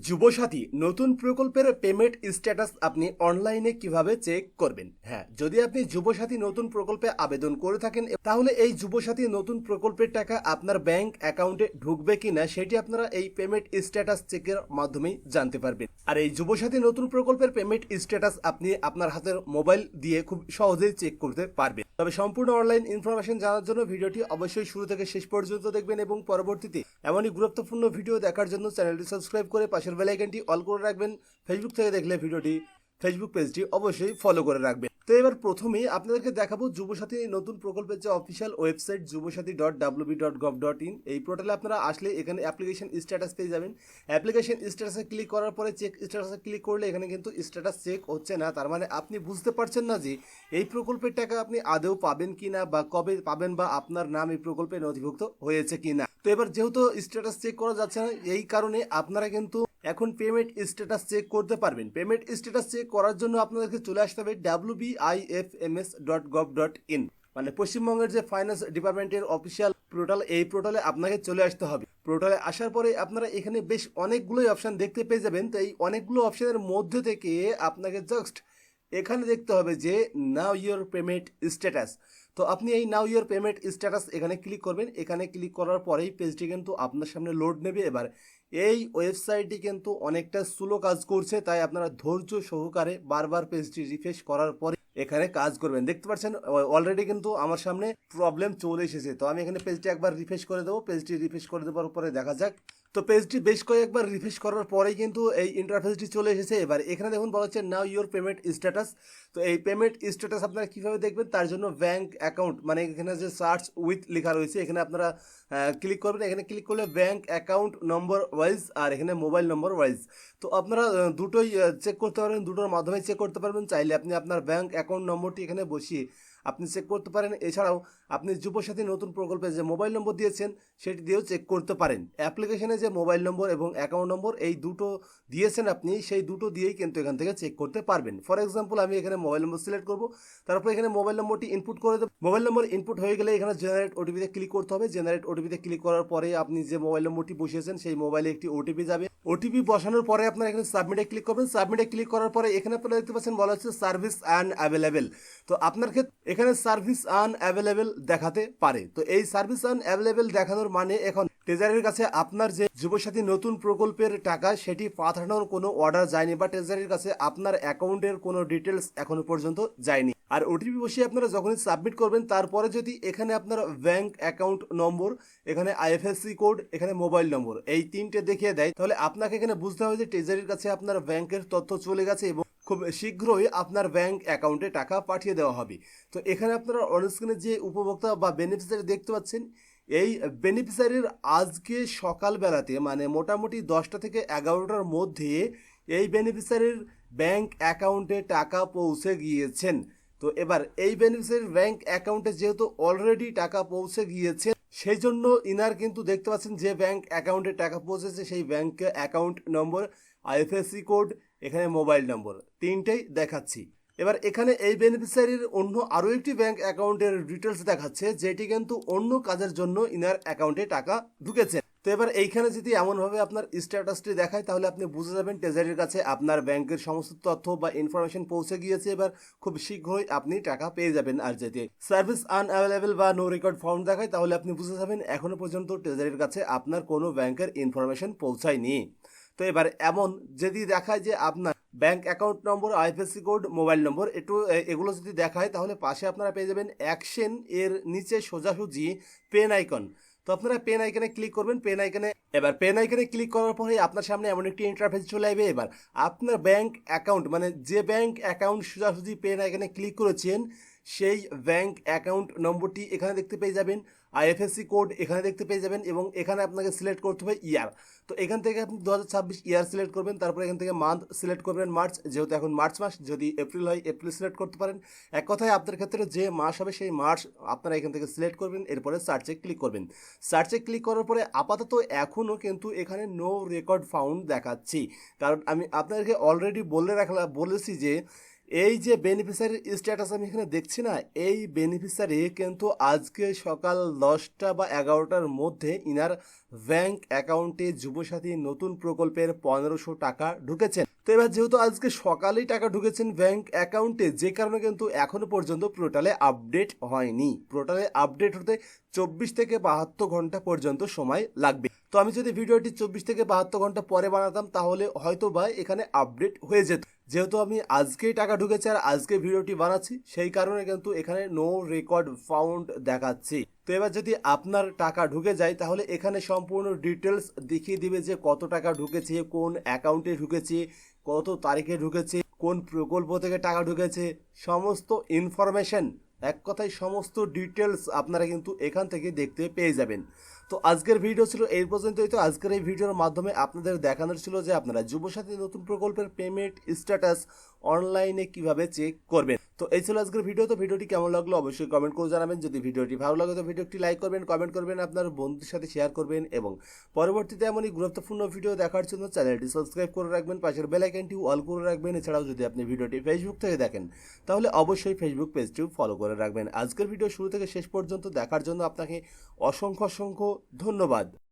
যুবসাথী নতুন প্রকল্পের payment status আপনি অনলাইনে কিভাবে চেক করবেন? হ্যাঁ, যদি আপনি যুবসাথী নতুন প্রকল্পে আবেদন করে থাকেন তাহলে এই যুবসাথী নতুন প্রকল্পের টাকা আপনার ব্যাংক অ্যাকাউন্টে ঢুকবে কিনা সেটি আপনারা এই পেমেন্ট স্ট্যাটাস চেকের মাধ্যমেই জানতে পারবেন। আর এই যুবসাথী নতুন প্রকল্পের পেমেন্ট স্ট্যাটাস আপনি আপনার হাতের মোবাইল দিয়ে খুব সহজেই চেক করতে পারবেন। তবে সম্পূর্ণ অনলাইন ইনফরমেশন জানার জন্য ভিডিওটি অবশ্যই শুরু থেকে শেষ পর্যন্ত দেখবেন এবং পরবর্তীতে এমনই গুরুত্বপূর্ণ ভিডিও দেখার জন্য চ্যানেলটি সাবস্ক্রাইব করে পাশের বেল আইকনটি অল করে রাখবেন। ফেসবুক থেকে দেখলে ভিডিওটি ফেসবুক পেজটি অবশ্যই ফলো করে রাখবেন। তো এবার প্রথমেই আপনাদেরকে দেখাবো যুবসাথী নতুন প্রকল্পের যে অফিসিয়াল ওয়েবসাইট যুবসাথী.wb.gov.in। এই পোর্টালে আপনারা আসলে এখানে অ্যাপ্লিকেশন স্ট্যাটাস পেয়ে যাবেন। অ্যাপ্লিকেশন স্ট্যাটাসে ক্লিক করার পরে চেক স্ট্যাটাসে ক্লিক করলে এখানে কিন্তু স্ট্যাটাস চেক হচ্ছে না। তার মানে আপনি বুঝতে পারছেন না যে এই প্রকল্পের টাকা আপনি আদৌ পাবেন কিনা বা কবে পাবেন বা আপনার নাম এই প্রকল্পে নথিভুক্ত হয়েছে কিনা। তো এবার যেহেতু স্ট্যাটাস চেক করা যাচ্ছে না, এই কারণে আপনারা কিন্তু এখন পেমেন্ট স্ট্যাটাস চেক করতে পারবেন। পেমেন্ট স্ট্যাটাস চেক করার জন্য আপনাদেরকে চলে আসতে হবে wbifms.gov.in, মানে পশ্চিমবঙ্গের যে ফাইন্যান্স ডিপার্টমেন্টের অফিসিয়াল পোর্টাল, এই পোর্টালে আপনাকে চলে আসতে হবে। পোর্টালে আসার পরে আপনারা এখানে বেশ অনেকগুলোই অপশান দেখতে পেয়ে যাবেন। তো এই অনেকগুলো অপশানের মধ্যে থেকে আপনাকে জাস্ট এখানে দেখতে হবে যে নাও ইয়োর পেমেন্ট স্ট্যাটাস। তো আপনি এই নাও ইয়োর পেমেন্ট স্ট্যাটাস এখানে ক্লিক করবেন। এখানে ক্লিক করার পরেই পেজটি কিন্তু আপনার সামনে লোড নেবে। এবার এই ওয়েবসাইটটি কিন্তু অনেকটা স্লো কাজ করছে, তাই আপনারা ধৈর্য সহকারে বারবার পেজটি রিফ্রেশ করার পরে এখানে কাজ করবেন। দেখতে পাচ্ছেন অলরেডি কিন্তু আমার সামনে প্রবলেম চলে এসেছে। তো আমি এখানে পেজটি একবার রিফ্রেশ করে দেবো। পেজটি রিফ্রেশ করে দেওয়ার পরে দেখা যাক। তো পেজটি বেশ কয়েকবার রিফ্রেশ করার পরেই কিন্তু এই ইন্টারফেসটি চলে এসেছে। এবার এখানে দেখুন বলা হচ্ছে নাও ইয়োর পেমেন্ট স্ট্যাটাস। তো এই পেমেন্ট স্ট্যাটাস আপনারা কীভাবে দেখবেন, তার জন্য ব্যাঙ্ক অ্যাকাউন্ট, মানে এখানে যে সার্চ উইথ লেখা রয়েছে এখানে আপনারা ক্লিক করবেন। এখানে ক্লিক করলে ব্যাঙ্ক অ্যাকাউন্ট নম্বর ওয়াইজ আর এখানে মোবাইল নম্বর ওয়াইজ। তো আপনারা দুটোই চেক করতে পারবেন, দুটোর মাধ্যমে চেক করতে পারবেন। চাইলে আপনি আপনার ব্যাঙ্ক অ্যাকাউন্ট নম্বরটি এখানে বসিয়ে আপনি চেক করতে পারেন। এছাড়াও আপনি যুবসাথী নতুন প্রকল্পে যে মোবাইল নম্বর দিয়েছেন সেটি দিয়েও চেক করতে পারেন। অ্যাপ্লিকেশনে যে মোবাইল নম্বর এবং অ্যাকাউন্ট নম্বর এই দুটো দিয়েছেন আপনি, সেই দুটো দিয়েই কিন্তু এখান থেকে চেক করতে পারবেন। ফর এক্সাম্পল আমি এখানে মোবাইল নম্বর সিলেক্ট করব, তারপর এখানে মোবাইল নম্বরটি ইনপুট করে দেবো। মোবাইল নম্বর ইনপুট হয়ে গেলে এখানে জেনারেট ওটিপিতে ক্লিক করতে হবে। জেনারেট ওটিপিতে ক্লিক করার পরে আপনি যে মোবাইল নম্বরটি বসিয়েছেন সেই মোবাইলে একটি ওটিপি যাবে। ওটিপি বসানোর পরে আপনারা এখানে সাবমিটে ক্লিক করবেন। সাবমিটে ক্লিক করার পরে এখানে আপনারা দেখতে পাচ্ছেন বলা হচ্ছে সার্ভিস আনঅ্যাভেলেবেল। তো আপনার ক্ষেত্রে এখানে সার্ভিস আনঅ্যাভেলেবেল দেখাতে পারে। তো এই সার্ভিস আনঅ্যাভেলেবেল দেখানোর মানে এখন ট্রেজারির কাছে আপনার যে যুবসাথী নতুন প্রকল্পের টাকা সেটি পাঠানোর কোনো অর্ডার যায়নি, বা ট্রেজারির কাছে আপনার অ্যাকাউন্টের কোনো ডিটেলস এখনো পর্যন্ত যায়নি। আর ওটিপি বসিয়ে আপনারা যখনই সাবমিট করবেন তারপরে যদি এখানে আপনার ব্যাংক অ্যাকাউন্ট নম্বর, এখানে আইএফএসসি কোড, এখানে মোবাইল নম্বর এই তিনটে দেখিয়ে দেয়, তাহলে আপনাকে এখানে বুঝতে হবে যে ট্রেজারির কাছে আপনার ব্যাংকের তথ্য চলে গেছে এবং খুব শীঘ্রই আপনার ব্যাংক অ্যাকাউন্টে টাকা পাঠিয়ে দেওয়া হবে। তো এখানে আপনারা অনস্ক্রিনে যে উপভোক্তা বা বেনিফিশিয়ারি দেখতে পাচ্ছেন, এই বেনিফিশিয়ারির আজকে সকালবেলাতে মানে মোটামুটি 10টা থেকে 11টার মধ্যে এই বেনিফিশিয়ারির ব্যাংক অ্যাকাউন্টে টাকা পৌঁছে গিয়েছেন। তো এবার এই বেনিফিশিয়ারির ব্যাংক অ্যাকাউন্টে যেহেতু অলরেডি টাকা পৌঁছে গিয়েছে, সেই জন্য ইনার কিন্তু দেখতে পাচ্ছেন যে ব্যাংক অ্যাকাউন্টে টাকা পৌঁছেছে সেই bank account number, IFSC code, এখানে মোবাইল নম্বর তিনটেই দেখাচ্ছি। এবার এখানে এই বেনিফিশিয়ারির অন্য আরও একটি ব্যাংক অ্যাকাউন্টের ডিটেলস দেখাচ্ছে, যেটি কিন্তু অন্য কাজের জন্য ইনার অ্যাকাউন্টে টাকা ঢুকেছে। তো এবার এইখানে যদি এমনভাবে আপনার স্ট্যাটাসটি দেখায় তাহলে আপনি বুঝে যাবেন ট্রেজারির কাছে আপনার ব্যাংকের সমস্ত তথ্য বা ইনফরমেশন পৌঁছে গিয়েছে। এবার খুব শীঘ্রই আপনি টাকা পেয়ে যাবেন। আর যদি সার্ভিস আনঅ্যাভেলেবল বা নো রেকর্ড ফাউন্ড দেখায় তাহলে আপনি বুঝে যাবেন এখনো পর্যন্ত ট্রেজারির কাছে আপনার কোনো ব্যাংকের ইনফরমেশন পৌঁছায়নি। তো এবার এমন যদি দেখায় যে আপনার bank account number, IFSC code, mobile নম্বর এগুলো যদি দেখায় তাহলে পাশে আপনারা পেয়ে যাবেন অ্যাকশন, এর নিচে সোজাসুজি পেন আইকন। তো আপনারা পেন আইকনে ক্লিক করবেন। এবার পেন আইকনে ক্লিক করার পরে আপনার সামনে এমন একটি ইন্টারফেস চলে আসবে। এবার আপনার ব্যাংক অ্যাকাউন্ট, মানে যে ব্যাংক অ্যাকাউন্ট সোজাসুজি পেন আইকনে ক্লিক করেছেন সেই ব্যাংক অ্যাকাউন্ট নম্বরটি এখানে দেখতে পেয়ে যাবেন, আইএফএসসি কোড এখানে দেখতে পেয়ে যাবেন এবং এখানে আপনাকে সিলেক্ট করতে হবে ইয়ার। তো এখান থেকে আপনি 2026 ইয়ার সিলেক্ট করবেন। তারপর এখান থেকে মান্থ সিলেক্ট করবেন মার্চ, যেহেতু এখন মার্চ মাস। যদি এপ্রিল হয় এপ্রিল সিলেক্ট করতে পারেন। এক কথায় আপনার ক্ষেত্রে যে মাস হবে সেই মাস আপনারা এখান থেকে সিলেক্ট করবেন। এরপরে সার্চে ক্লিক করবেন। সার্চে ক্লিক করার পরে আপাতত এখনও কিন্তু এখানে নো রেকর্ড ফাউন্ড দেখাচ্ছি, কারণ আমি আপনাদেরকে অলরেডি বলেছি যে এই যে বেনিফিশিয়ারির স্ট্যাটাস আমি এখানে দেখছি না, এই বেনিফিশিয়ারি কিন্তু আজকে সকাল 10টা বা 11টার মধ্যে ইনার ব্যাংক অ্যাকাউন্টে যুবসাথী নতুন প্রকল্পের 1500 টাকা ঢুকেছেন। তো এবার যেহেতু আজকে সকালেই টাকা ঢুকেছেন ব্যাংক অ্যাকাউন্টে, যে কারণে কিন্তু এখনো পর্যন্ত পোর্টালে আপডেট হয়নি। পোর্টালে আপডেট হতে 24 থেকে 72 ঘন্টা পর্যন্ত সময় লাগবে। তো আমি যদি ভিডিওটি 24 থেকে 72 ঘন্টা পরে বানাতাম তাহলে হয়তো বা এখানে আপডেট হয়ে যেত। যেহেতু আমি আজকেই টাকা ঢুকেছে আর আজকে ভিডিওটি বানাচ্ছি, সেই কারণে কিন্তু এখানে নো রেকর্ড ফাউন্ড দেখাচ্ছি। তো এবার যদি আপনার টাকা ঢুকে যায় তাহলে এখানে সম্পূর্ণ ডিটেলস দেখিয়ে দিবে যে কত টাকা ঢুকেছে, কোন অ্যাকাউন্টে ঢুকেছে, কত তারিখে ঢুকেছে, কোন প্রকল্প থেকে টাকা ঢুকেছে, সমস্ত ইনফরমেশন, এক কথায় সমস্ত ডিটেলস আপনারা কিন্তু এখান থেকে দেখতে পেয়ে যাবেন। তো আজকের ভিডিও ছিল এই পর্যন্তই। তো আজকের এই ভিডিওর মাধ্যমে আপনাদের দেখানোর ছিল যে আপনারা যুবসাথী নতুন প্রকল্পের পেমেন্ট স্ট্যাটাস অনলাইনে কিভাবে চেক করবেন। তো এই ছিল আজকের ভিডিও। তো ভিডিওটি কেমন লাগলো অবশ্যই কমেন্ট করে জানাবেন। যদি ভিডিওটি ভালো লাগে তো ভিডিওটি লাইক করবেন, কমেন্ট করবেন, আপনার বন্ধুদের সাথে শেয়ার করবেন এবং পরবর্তীতে এমনই গুরুত্বপূর্ণ ভিডিও দেখার জন্য চ্যানেলটি সাবস্ক্রাইব করে রাখবেন, পাশের বেল আইকনটি অল করে রাখবেন। এছাড়াও যদি আপনি ভিডিওটি ফেসবুক থেকে দেখেন তাহলে অবশ্যই ফেসবুক পেজটিও ফলো করে রাখবেন। আজকের ভিডিও শুরু থেকে শেষ পর্যন্ত দেখার জন্য আপনাকে অসংখ্য ধন্যবাদ।